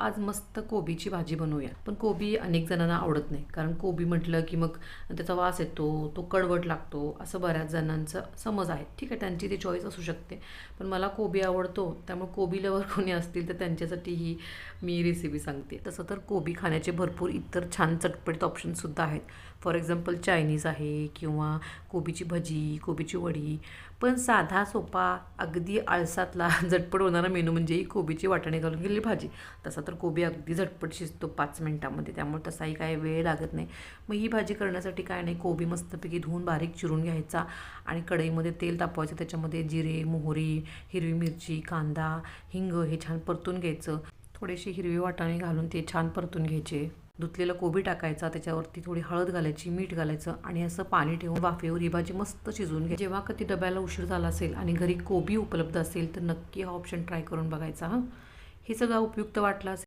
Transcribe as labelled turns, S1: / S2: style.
S1: आज मस्त कोबीची भाजी बनवूया. पण कोबी अनेक जणांना आवडत नाही, कारण कोबी म्हटलं की मग त्याचा वास येतो, तो कडवट लागतो, असं बऱ्याच जणांचं समज आहे. ठीक आहे, त्यांची ती चॉईस असू शकते. पण मला कोबी आवडतो, त्यामुळे कोबी लवर कोणी असतील तर त्यांच्यासाठी ही मी रेसिपी सांगते. तसं तर कोबी खाण्याचे भरपूर इतर छान चटपटीत ऑप्शनसुद्धा आहेत. फॉर एक्झाम्पल चायनीज आहे किंवा कोबीची भजी, कोबीची वडी. पण साधा सोपा अगदी आळसातला झटपट होणारा मेनू म्हणजे ही कोबीची वाटाणे घालून केलेली भाजी. तसा तर कोबी अगदी झटपट शिजतो 5 मिनिटामध्ये, त्यामुळे तसाही काही वेळ लागत नाही. मग ही भाजी करण्यासाठी काय नाही, कोबी मस्तपैकी धुवून बारीक चिरून घ्यायचा आणि कढईमध्ये तेल तापवायचं. त्याच्यामध्ये जिरे, मोहरी, हिरवी मिरची, कांदा, हिंग हे छान परतून घ्यायचं. थोडेसे हिरवे वाटाणे घालून ते छान परतून घ्यायचे. धुतलेला कोबी टाकायचा, त्याच्यावरती थोडी हळद घालायची, मीठ घालायचं आणि असं पाणी ठेवून वाफेवर ही भाजी मस्त शिजवून घ्यायची. जेव्हा कधी डब्याला उशीर झाला असेल आणि घरी कोबी उपलब्ध असेल तर नक्की हा ऑप्शन ट्राय करून बघायचा. हे सगळं उपयुक्त वाटलं असेल